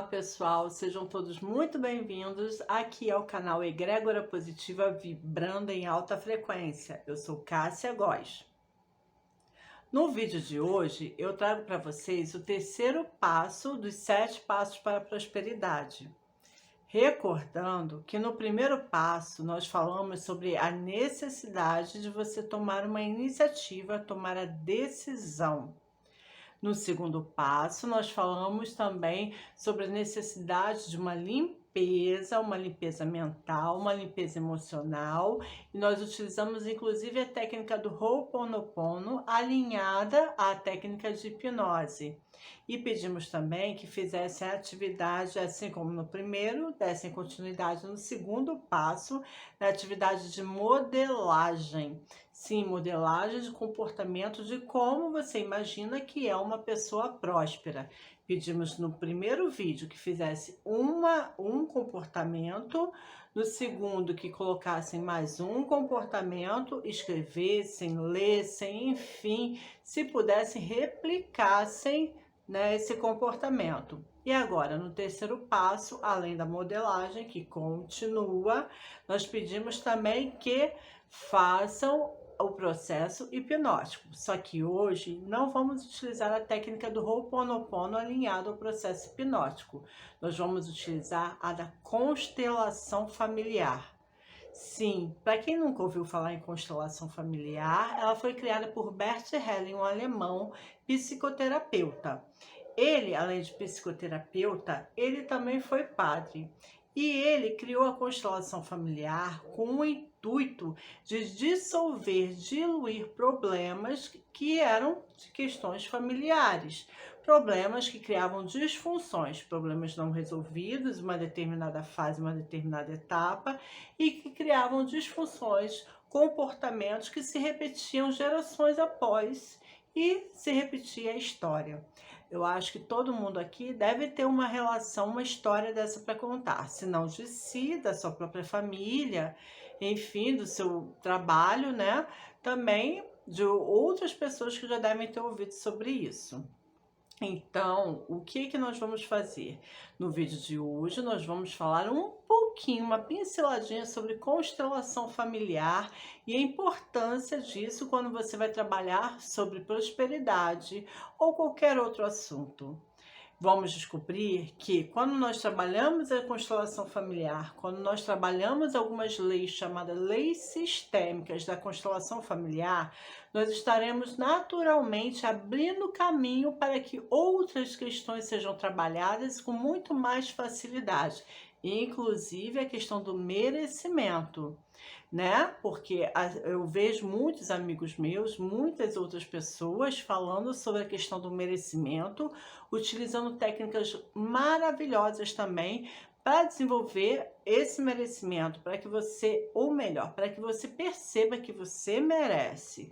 Pessoal, sejam todos muito bem-vindos. Aqui é o canal Egrégora Positiva Vibrando em Alta Frequência. Eu sou Cássia Góes. No vídeo de hoje, eu trago para vocês o terceiro passo dos 7 passos para a prosperidade. Recordando que no primeiro passo nós falamos sobre a necessidade de você tomar uma iniciativa, tomar a decisão. No segundo passo, nós falamos também sobre a necessidade de uma limpeza mental, uma limpeza emocional, e nós utilizamos inclusive a técnica do Ho'oponopono alinhada à técnica de hipnose. E pedimos também que fizessem a atividade, assim como no primeiro, dessem continuidade no segundo passo, na atividade de modelagem. Sim, modelagem de comportamento de como você imagina que é uma pessoa próspera. Pedimos no primeiro vídeo que fizesse um comportamento, no segundo que colocassem mais um comportamento, escrevessem, lessem, enfim, se pudessem, replicassem, né, esse comportamento. E agora, no terceiro passo, além da modelagem, que continua, nós pedimos também que façam o processo hipnótico. Só que hoje não vamos utilizar a técnica do Ho'oponopono alinhado ao processo hipnótico. Nós vamos utilizar a da constelação familiar. Sim, para quem nunca ouviu falar em constelação familiar, ela foi criada por Bert Helling, um alemão psicoterapeuta. Ele, além de psicoterapeuta, ele também foi padre. E ele criou a constelação familiar com o intuito de dissolver, diluir problemas que eram de questões familiares, problemas que criavam disfunções, problemas não resolvidos, uma determinada fase, uma determinada etapa, e que criavam disfunções, comportamentos que se repetiam gerações após e se repetia a história. Eu acho que todo mundo aqui deve ter uma relação, uma história dessa para contar, se não de si, da sua própria família, enfim, do seu trabalho, né? Também de outras pessoas que já devem ter ouvido sobre isso. Então, o que nós vamos fazer? No vídeo de hoje, nós vamos falar um pouquinho, uma pinceladinha sobre constelação familiar e a importância disso quando você vai trabalhar sobre prosperidade ou qualquer outro assunto. Vamos descobrir que quando nós trabalhamos a constelação familiar, quando nós trabalhamos algumas leis chamadas leis sistêmicas da constelação familiar, nós estaremos naturalmente abrindo caminho para que outras questões sejam trabalhadas com muito mais facilidade, inclusive a questão do merecimento, né? Porque eu vejo muitos amigos meus, muitas outras pessoas falando sobre a questão do merecimento, utilizando técnicas maravilhosas também para desenvolver esse merecimento, para que você, ou melhor, para que você perceba que você merece.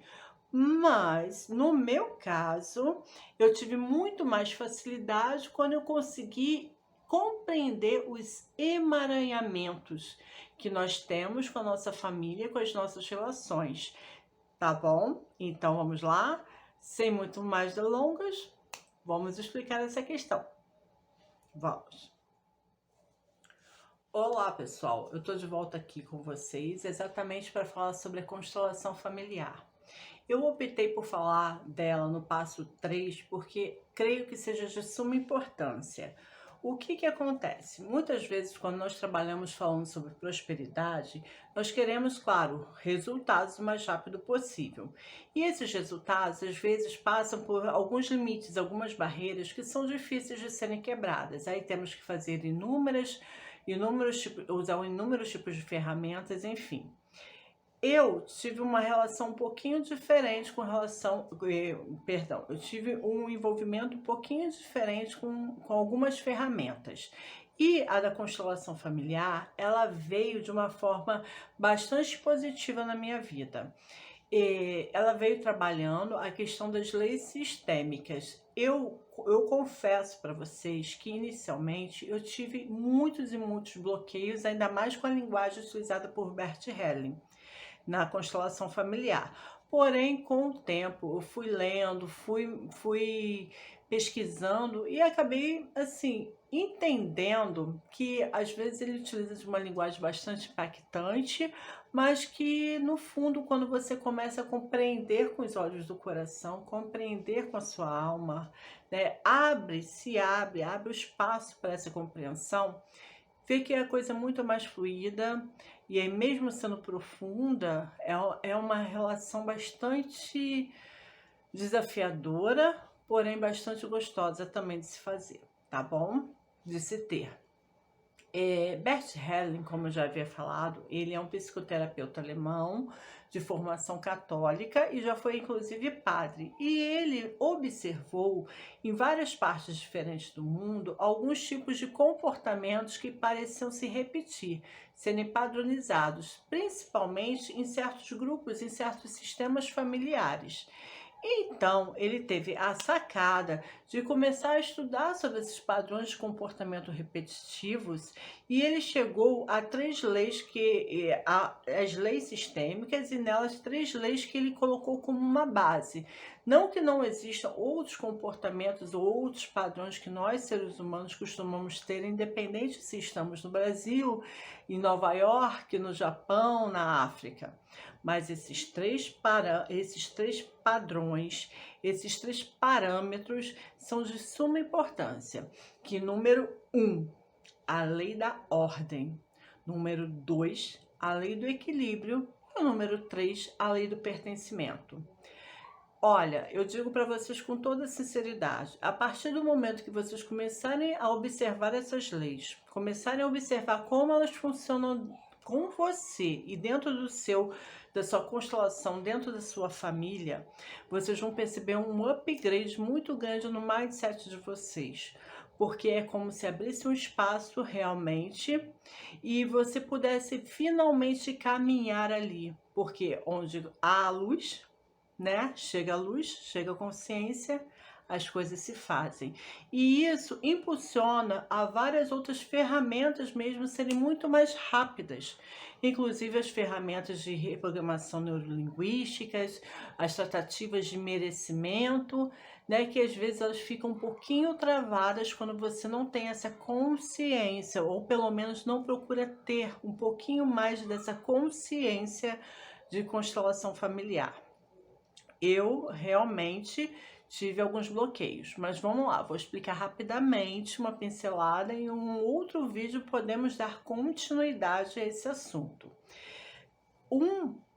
Mas, no meu caso, eu tive muito mais facilidade quando eu consegui compreender os emaranhamentos que nós temos com a nossa família, com as nossas relações, tá bom? Então vamos lá, sem muito mais delongas, vamos explicar essa questão. Vamos. Olá pessoal, eu tô de volta aqui com vocês exatamente para falar sobre a constelação familiar. Eu optei por falar dela no passo 3 porque creio que seja de suma importância. O que acontece? Muitas vezes, quando nós trabalhamos falando sobre prosperidade, nós queremos, claro, resultados o mais rápido possível. E esses resultados, às vezes, passam por alguns limites, algumas barreiras que são difíceis de serem quebradas. Aí temos que fazer usar inúmeros tipos de ferramentas, enfim. Eu tive uma relação um pouquinho diferente eu tive um envolvimento um pouquinho diferente com algumas ferramentas. E a da constelação familiar, ela veio de uma forma bastante positiva na minha vida. Ela veio trabalhando a questão das leis sistêmicas. Eu confesso para vocês que inicialmente eu tive muitos e muitos bloqueios, ainda mais com a linguagem utilizada por Bert Helling na constelação familiar. Porém, com o tempo, eu fui lendo, fui pesquisando e acabei, assim, entendendo que às vezes ele utiliza de uma linguagem bastante impactante, mas que no fundo, quando você começa a compreender com os olhos do coração, compreender com a sua alma, né, abre o espaço para essa compreensão, vê que é a coisa muito mais fluida, e aí mesmo sendo profunda, é uma relação bastante desafiadora, porém bastante gostosa também de se fazer, tá bom? De se ter. Bert Helling, como eu já havia falado, ele é um psicoterapeuta alemão de formação católica e já foi inclusive padre. E ele observou em várias partes diferentes do mundo alguns tipos de comportamentos que pareciam se repetir, serem padronizados, principalmente em certos grupos, em certos sistemas familiares. Então, ele teve a sacada de começar a estudar sobre esses padrões de comportamento repetitivos e ele chegou a três leis as leis sistêmicas e nelas três leis que ele colocou como uma base. Não que não existam outros comportamentos ou outros padrões que nós, seres humanos, costumamos ter, independente se estamos no Brasil, em Nova York, no Japão, na África. Mas esses três padrões, esses três parâmetros são de suma importância. Que número 1, a lei da ordem. Número 2, a lei do equilíbrio. E o número 3, a lei do pertencimento. Olha, eu digo para vocês com toda sinceridade, a partir do momento que vocês começarem a observar essas leis, começarem a observar como elas funcionam com você e dentro da sua constelação, dentro da sua família, vocês vão perceber um upgrade muito grande no mindset de vocês. Porque é como se abrisse um espaço realmente e você pudesse finalmente caminhar ali. Porque onde há a luz, né? Chega a luz, chega a consciência, as coisas se fazem. E isso impulsiona a várias outras ferramentas mesmo serem muito mais rápidas. Inclusive as ferramentas de reprogramação neurolinguísticas, as tratativas de merecimento, né? Que às vezes elas ficam um pouquinho travadas quando você não tem essa consciência, ou pelo menos não procura ter um pouquinho mais dessa consciência de constelação familiar. Eu realmente tive alguns bloqueios, mas vamos lá, vou explicar rapidamente, uma pincelada, e em um outro vídeo podemos dar continuidade a esse assunto.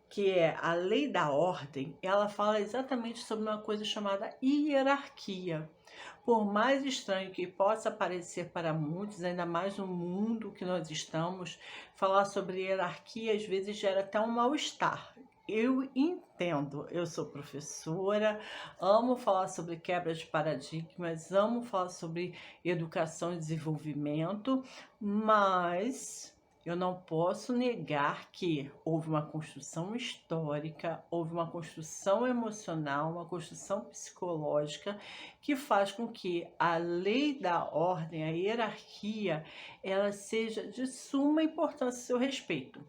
Que é a lei da ordem, ela fala exatamente sobre uma coisa chamada hierarquia. Por mais estranho que possa parecer para muitos, ainda mais no mundo que nós estamos, falar sobre hierarquia às vezes gera até um mal-estar. Eu entendo, eu sou professora, amo falar sobre quebra de paradigmas, amo falar sobre educação e desenvolvimento, mas eu não posso negar que houve uma construção histórica, houve uma construção emocional, uma construção psicológica que faz com que a lei da ordem, a hierarquia, ela seja de suma importância a seu respeito.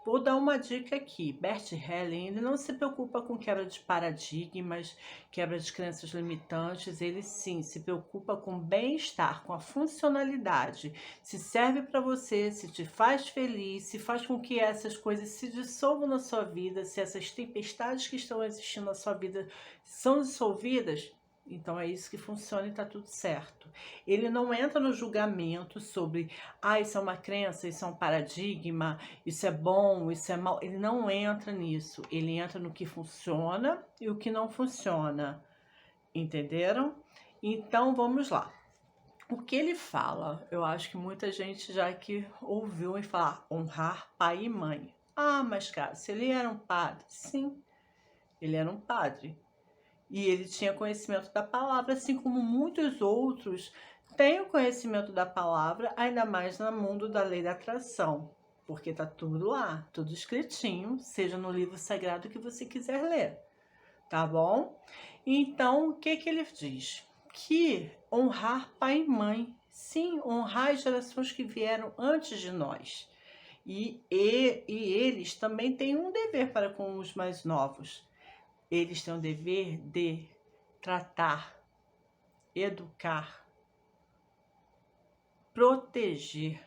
Vou dar uma dica aqui. Bert Helling, ele não se preocupa com quebra de paradigmas, quebra de crenças limitantes, ele sim se preocupa com bem-estar, com a funcionalidade. Se serve para você, se te faz feliz, se faz com que essas coisas se dissolvam na sua vida, se essas tempestades que estão existindo na sua vida são dissolvidas, então é isso que funciona e está tudo certo. Ele não entra no julgamento sobre, isso é uma crença, isso é um paradigma, isso é bom, isso é mal. Ele não entra nisso. Ele entra no que funciona e o que não funciona. Entenderam? Então vamos lá. O que ele fala? Eu acho que muita gente já que ouviu falar honrar pai e mãe. Mas cara, se ele era um padre, sim, ele era um padre. E ele tinha conhecimento da palavra, assim como muitos outros têm o conhecimento da palavra, ainda mais no mundo da lei da atração. Porque tá tudo lá, tudo escritinho, seja no livro sagrado que você quiser ler. Tá bom? Então, o que ele diz? Que honrar pai e mãe, sim, honrar as gerações que vieram antes de nós. E eles também têm um dever para com os mais novos. Eles têm o dever de tratar, educar, proteger.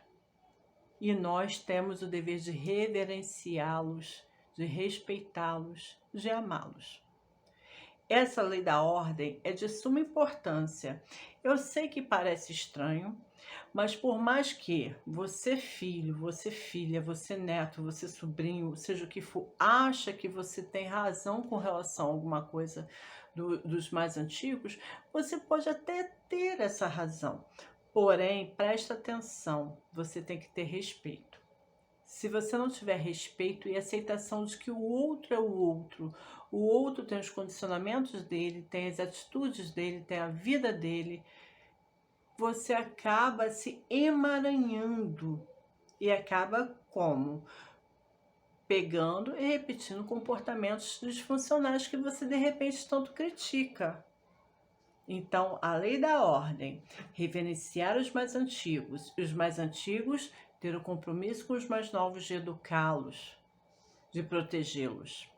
E nós temos o dever de reverenciá-los, de respeitá-los, de amá-los. Essa lei da ordem é de suma importância. Eu sei que parece estranho, mas por mais que você filho, você filha, você neto, você sobrinho, seja o que for, acha que você tem razão com relação a alguma coisa dos mais antigos, você pode até ter essa razão. Porém, presta atenção, você tem que ter respeito. Se você não tiver respeito e aceitação de que o outro é o outro tem os condicionamentos dele, tem as atitudes dele, tem a vida dele, você acaba se emaranhando e acaba como? Pegando e repetindo comportamentos disfuncionais que você de repente tanto critica. Então, a lei da ordem, reverenciar os mais antigos, e os mais antigos ter o compromisso com os mais novos de educá-los, de protegê-los.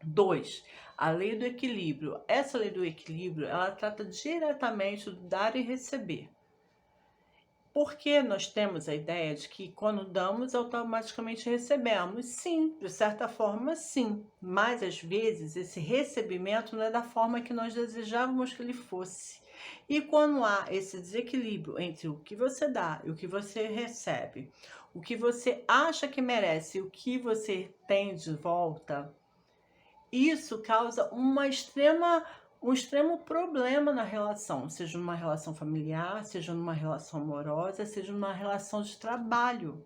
2. A lei do equilíbrio. Essa lei do equilíbrio, ela trata diretamente do dar e receber. Porque nós temos a ideia de que quando damos, automaticamente recebemos. Sim, de certa forma, sim. Mas, às vezes, esse recebimento não é da forma que nós desejávamos que ele fosse. E quando há esse desequilíbrio entre o que você dá e o que você recebe, o que você acha que merece e o que você tem de volta, isso causa um extremo problema na relação, seja numa relação familiar, seja numa relação amorosa, seja numa relação de trabalho.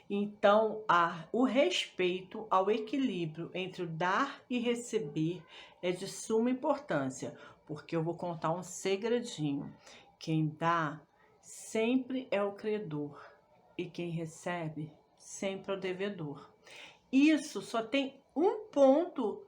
Então, o respeito ao equilíbrio entre o dar e receber é de suma importância, porque eu vou contar um segredinho. Quem dá sempre é o credor e quem recebe sempre é o devedor. Isso só tem um ponto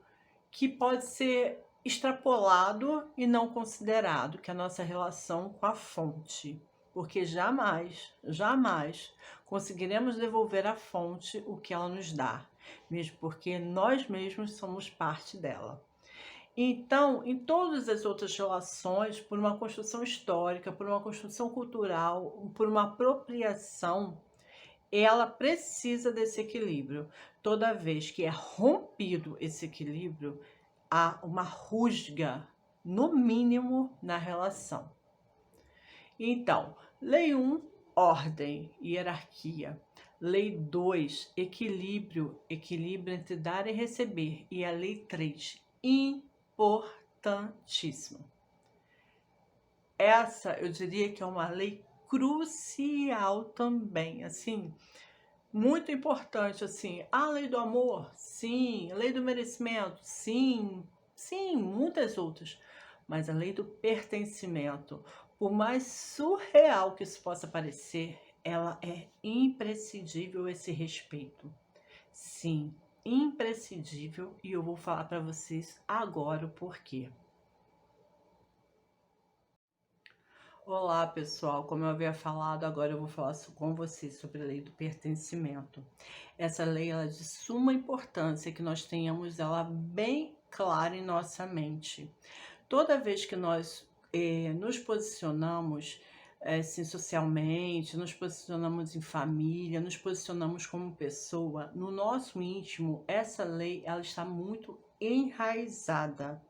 que pode ser extrapolado e não considerado, que é a nossa relação com a fonte. Porque jamais, jamais conseguiremos devolver à fonte o que ela nos dá, mesmo porque nós mesmos somos parte dela. Então, em todas as outras relações, por uma construção histórica, por uma construção cultural, por uma apropriação, ela precisa desse equilíbrio. Toda vez que é rompido esse equilíbrio, há uma rusga, no mínimo, na relação. Então, lei 1, ordem, hierarquia. Lei 2, equilíbrio, equilíbrio entre dar e receber. E a lei 3, importantíssimo. Essa, eu diria que é uma lei crucial também, assim, muito importante, assim. A lei do amor, sim. A lei do merecimento, sim. Sim, muitas outras. Mas a lei do pertencimento, por mais surreal que isso possa parecer, ela é imprescindível, esse respeito. Sim, imprescindível, e eu vou falar para vocês agora o porquê. Olá, pessoal. Como eu havia falado, agora eu vou falar com vocês sobre a lei do pertencimento. Essa lei ela é de suma importância que nós tenhamos ela bem clara em nossa mente. Toda vez que nós nos posicionamos assim, socialmente, nos posicionamos em família, nos posicionamos como pessoa, no nosso íntimo, essa lei ela está muito enraizada,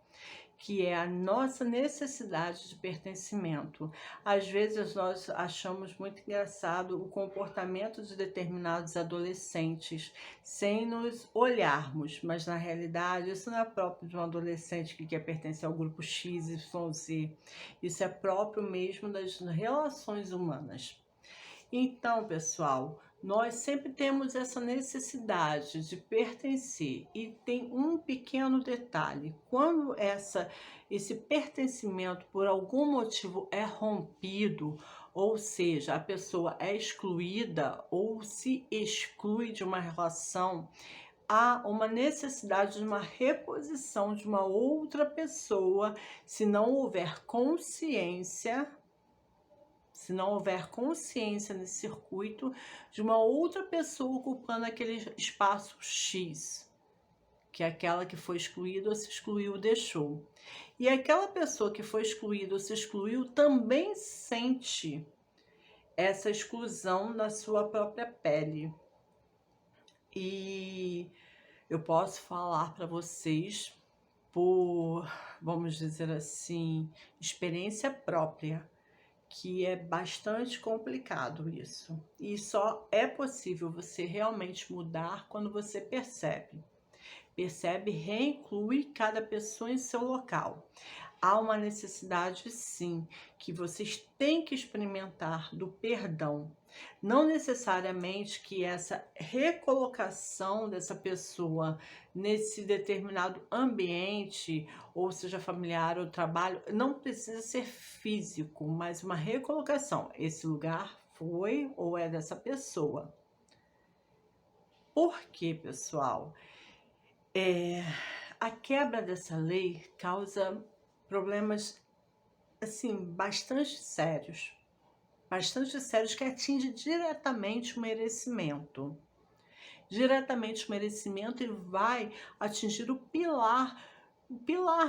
que é a nossa necessidade de pertencimento. Às vezes nós achamos muito engraçado o comportamento de determinados adolescentes sem nos olharmos, mas na realidade isso não é próprio de um adolescente que quer pertencer ao grupo X, Y, Z. Isso é próprio mesmo das relações humanas. Então, pessoal, nós sempre temos essa necessidade de pertencer e tem um pequeno detalhe: quando esse pertencimento por algum motivo é rompido, ou seja, a pessoa é excluída ou se exclui de uma relação, há uma necessidade de uma reposição de uma outra pessoa, se não houver consciência. Se não houver consciência nesse circuito de uma outra pessoa ocupando aquele espaço X, que é aquela que foi excluída ou se excluiu, deixou. E aquela pessoa que foi excluída ou se excluiu também sente essa exclusão na sua própria pele. E eu posso falar para vocês por, vamos dizer assim, experiência própria, que é bastante complicado isso. E só é possível você realmente mudar quando você percebe. Percebe, reinclui cada pessoa em seu local. Há uma necessidade, sim, que vocês têm que experimentar do perdão. Não necessariamente que essa recolocação dessa pessoa nesse determinado ambiente, ou seja familiar ou trabalho, não precisa ser físico, mas uma recolocação. Esse lugar foi ou é dessa pessoa. Por quê, pessoal? A quebra dessa lei causa problemas, assim, bastante sérios que atinge diretamente o merecimento. Diretamente o merecimento, e vai atingir o pilar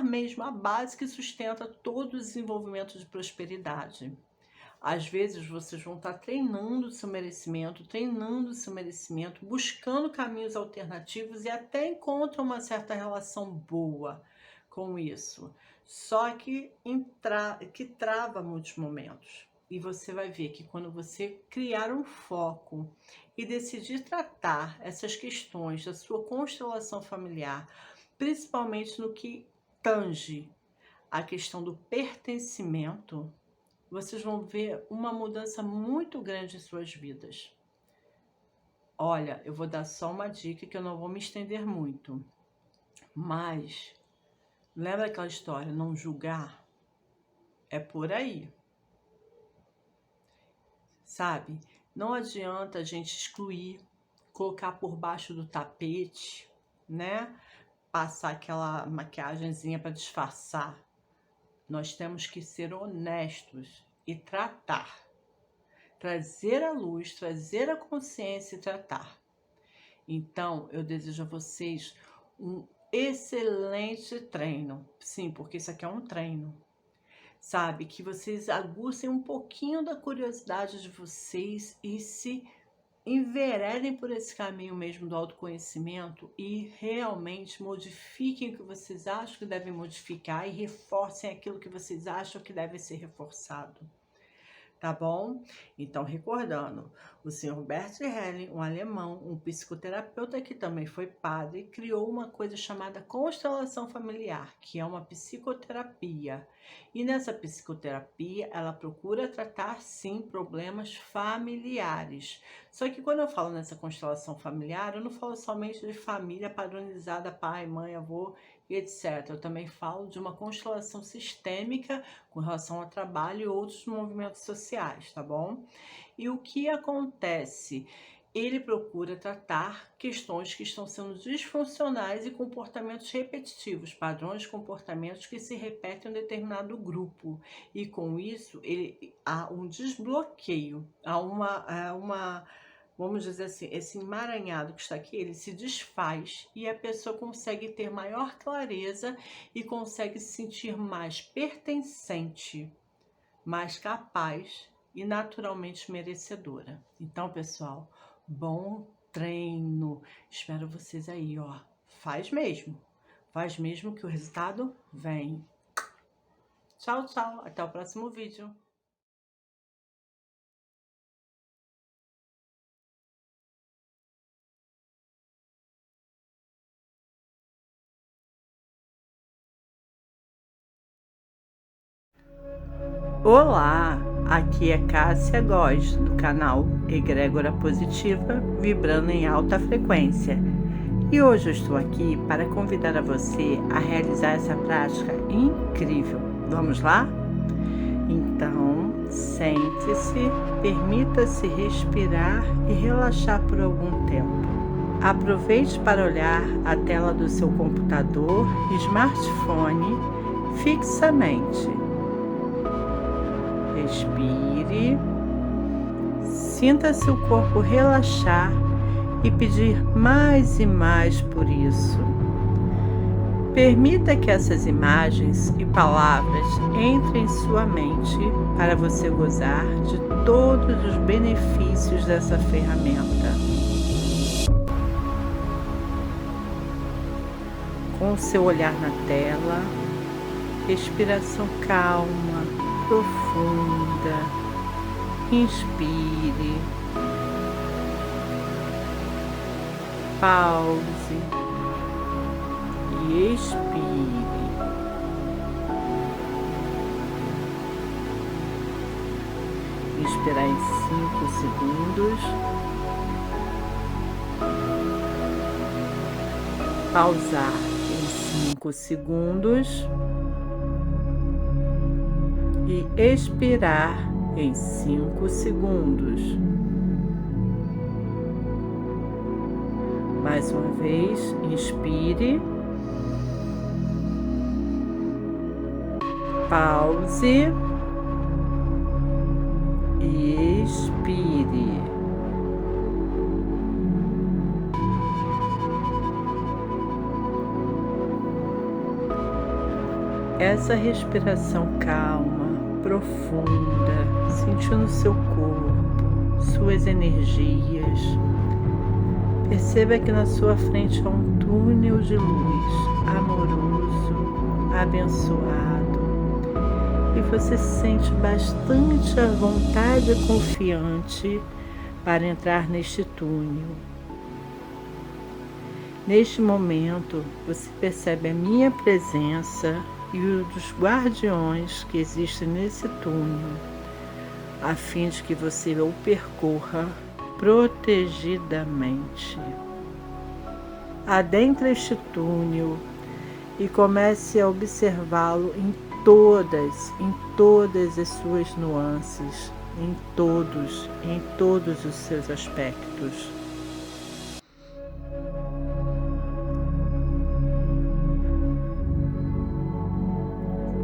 mesmo, a base que sustenta todo o desenvolvimento de prosperidade. Às vezes vocês vão estar treinando o seu merecimento, buscando caminhos alternativos e até encontram uma certa relação boa com isso. Só que trava muitos momentos. E você vai ver que quando você criar um foco e decidir tratar essas questões da sua constelação familiar, principalmente no que tange a questão do pertencimento, vocês vão ver uma mudança muito grande em suas vidas. Olha, eu vou dar só uma dica que eu não vou me estender muito. Mas, lembra aquela história, não julgar? É por aí. Sabe? Não adianta a gente excluir, colocar por baixo do tapete, né? Passar aquela maquiagenzinha para disfarçar. Nós temos que ser honestos e tratar. Trazer a luz, trazer a consciência e tratar. Então, eu desejo a vocês um excelente treino. Sim, porque isso aqui é um treino. Sabe? Que vocês aguçem um pouquinho da curiosidade de vocês e se enveredem por esse caminho mesmo do autoconhecimento e realmente modifiquem o que vocês acham que devem modificar e reforcem aquilo que vocês acham que deve ser reforçado. Tá bom? Então, recordando, o Sr. Bert Helling, um alemão, um psicoterapeuta que também foi padre, criou uma coisa chamada constelação familiar, que é uma psicoterapia. E nessa psicoterapia, ela procura tratar, sim, problemas familiares. Só que quando eu falo nessa constelação familiar, eu não falo somente de família padronizada, pai, mãe, avô, e etc. Eu também falo de uma constelação sistêmica com relação ao trabalho e outros movimentos sociais, tá bom? E o que acontece? Ele procura tratar questões que estão sendo disfuncionais e comportamentos repetitivos, padrões de comportamentos que se repetem em um determinado grupo. E com isso, há um desbloqueio, vamos dizer assim, esse emaranhado que está aqui, ele se desfaz e a pessoa consegue ter maior clareza e consegue se sentir mais pertencente, mais capaz e naturalmente merecedora. Então, pessoal, bom treino. Espero vocês aí, ó. Faz mesmo que o resultado vem. Tchau, tchau. Até o próximo vídeo. Olá, aqui é Cássia Góes, do canal Egrégora Positiva, vibrando em alta frequência. E hoje eu estou aqui para convidar a você a realizar essa prática incrível. Vamos lá? Então, sente-se, permita-se respirar e relaxar por algum tempo. Aproveite para olhar a tela do seu computador e smartphone fixamente. Respire, sinta seu corpo relaxar e pedir mais e mais por isso. Permita que essas imagens e palavras entrem em sua mente para você gozar de todos os benefícios dessa ferramenta. Com o seu olhar na tela, respiração calma, profunda, inspire, pause e expire. Inspirar em 5 segundos. Pausar em 5 segundos. E expirar em 5 segundos. Mais uma vez, inspire. Pause e expire. Essa respiração calma, profunda, sentindo seu corpo, suas energias. Perceba que na sua frente há um túnel de luz amoroso, abençoado. E você se sente bastante à vontade e confiante para entrar neste túnel. Neste momento, você percebe a minha presença e o dos guardiões que existem nesse túnel, a fim de que você o percorra protegidamente. Adentre este túnel e comece a observá-lo em todas as suas nuances, em todos os seus aspectos.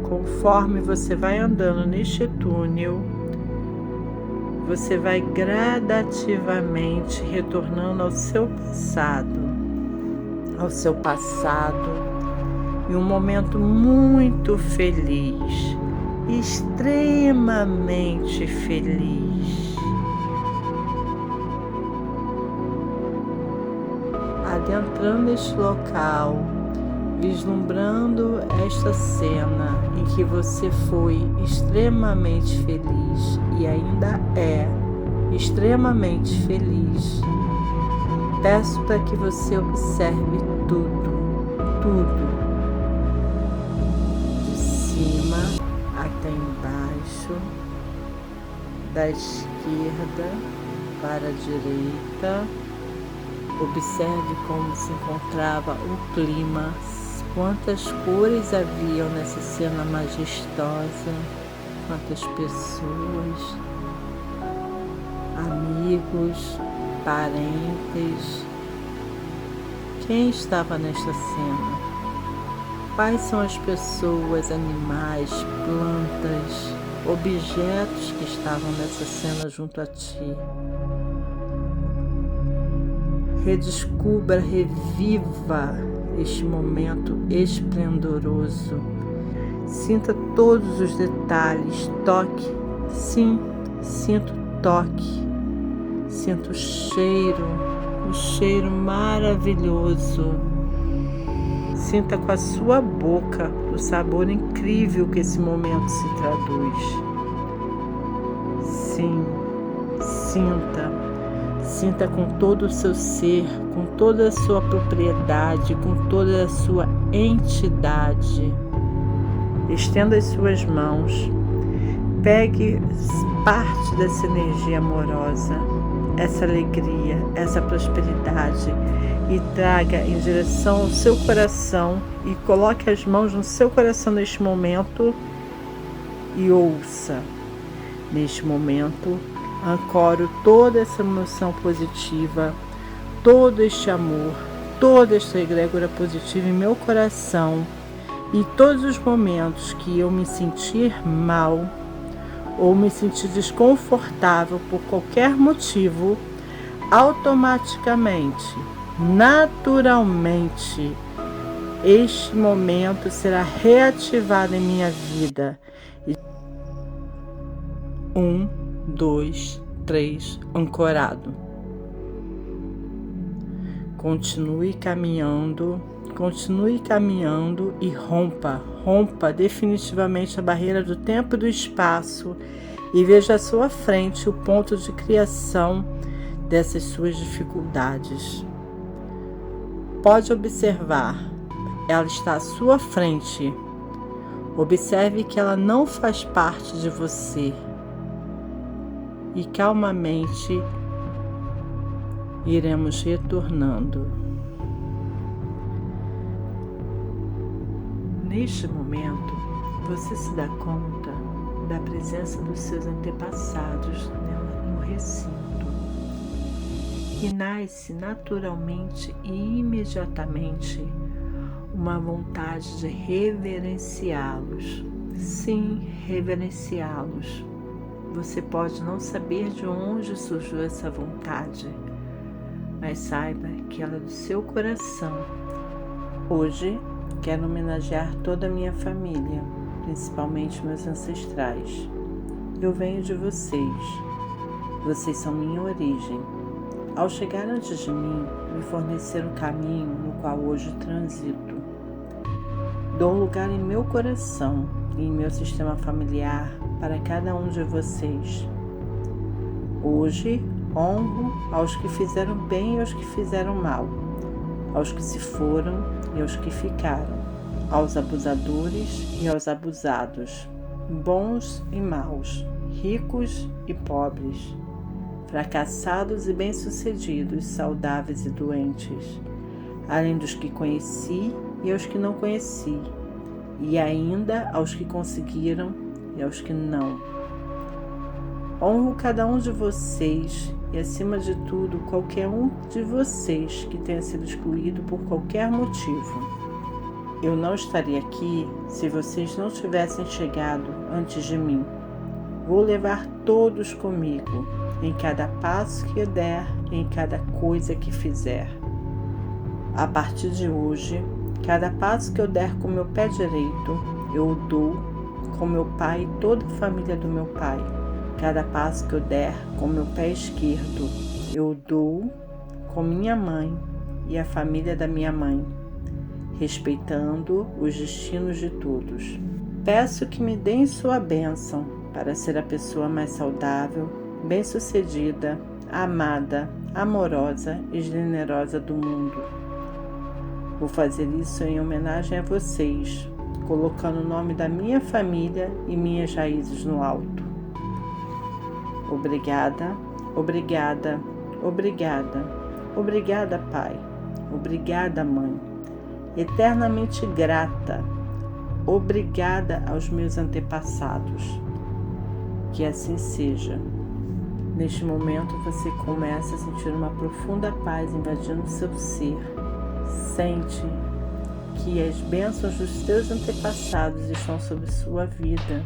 Conforme você vai andando neste túnel, você vai gradativamente retornando ao seu passado, em um momento muito feliz, extremamente feliz. Adentrando este local, vislumbrando esta cena em que você foi extremamente feliz e ainda é extremamente feliz, peço para que você observe tudo, de cima até embaixo, da esquerda para a direita. Observe como se encontrava o clima, quantas cores haviam nessa cena majestosa, quantas pessoas, amigos, parentes. Quem estava nesta cena? Quais são as pessoas, animais, plantas, objetos que estavam nessa cena junto a ti? Redescubra, reviva este momento esplendoroso. Sinta todos os detalhes, toque, sim, sinto toque, sinto o cheiro maravilhoso. Sinta com a sua boca o sabor incrível que esse momento se traduz. Sim, sinta com todo o seu ser, com toda a sua propriedade, com toda a sua entidade. Estenda as suas mãos, pegue parte dessa energia amorosa, essa alegria, essa prosperidade e traga em direção ao seu coração e coloque as mãos no seu coração neste momento e ouça. Neste momento, ancoro toda essa emoção positiva, todo este amor, toda esta egrégora positiva em meu coração, e todos os momentos que eu me sentir mal ou me sentir desconfortável por qualquer motivo, automaticamente, naturalmente, Este momento será reativado em minha vida. 1, 2, 3, ancorado. Continue caminhando e rompa definitivamente a barreira do tempo e do espaço e veja à sua frente o ponto de criação dessas suas dificuldades. Pode observar, ela está à sua frente. Observe que ela não faz parte de você. E calmamente iremos retornando. Neste momento, você se dá conta da presença dos seus antepassados no recinto. E nasce naturalmente e imediatamente uma vontade de reverenciá-los. Sim, reverenciá-los. Você pode não saber de onde surgiu essa vontade, mas saiba que ela é do seu coração. Hoje, quero homenagear toda a minha família, principalmente meus ancestrais. Eu venho de vocês. Vocês são minha origem. Ao chegar antes de mim, me forneceram o caminho no qual hoje transito. Dou um lugar em meu coração e em meu sistema familiar para cada um de vocês. Hoje, honro aos que fizeram bem e aos que fizeram mal, aos que se foram e aos que ficaram, aos abusadores e aos abusados, bons e maus, ricos e pobres, fracassados e bem-sucedidos, saudáveis e doentes, além dos que conheci e aos que não conheci, e ainda aos que conseguiram e aos que não. Honro cada um de vocês e, acima de tudo, qualquer um de vocês que tenha sido excluído por qualquer motivo. Eu não estaria aqui se vocês não tivessem chegado antes de mim. Vou levar todos comigo, em cada passo que eu der, em cada coisa que fizer. A partir de hoje, cada passo que eu der com meu pé direito, eu o dou com meu pai e toda a família do meu pai. Cada passo que eu der com meu pé esquerdo, eu o dou com minha mãe e a família da minha mãe, respeitando os destinos de todos. Peço que me deem sua bênção para ser a pessoa mais saudável, bem-sucedida, amada, amorosa e generosa do mundo. Vou fazer isso em homenagem a vocês, colocando o nome da minha família e minhas raízes no alto. Obrigada, obrigada, obrigada, obrigada, Pai, obrigada, Mãe, eternamente grata, obrigada aos meus antepassados. Que assim seja. Neste momento você começa a sentir uma profunda paz invadindo seu ser. Sente que as bênçãos dos teus antepassados estão sobre sua vida.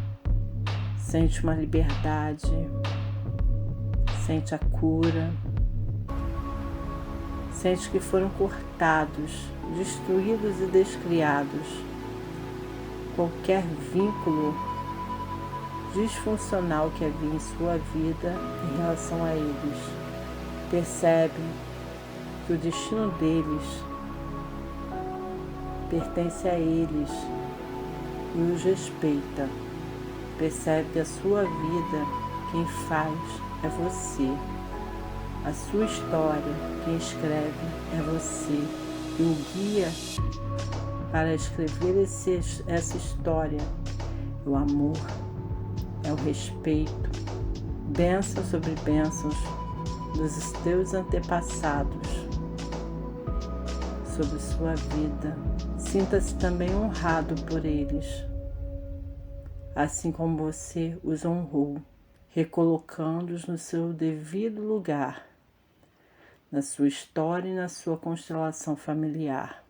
Sente uma liberdade. Sente a cura. Sente que foram cortados, destruídos e descriados. Qualquer vínculo disfuncional que havia em sua vida em relação a eles. Percebe que o destino deles pertence a eles e os respeita. Percebe que a sua vida, quem faz é você. A sua história, quem escreve é você. E o guia para escrever essa história é o amor, é o respeito, bênçãos sobre bênçãos dos teus antepassados sobre sua vida. Sinta-se também honrado por eles, assim como você os honrou, recolocando-os no seu devido lugar, na sua história e na sua constelação familiar.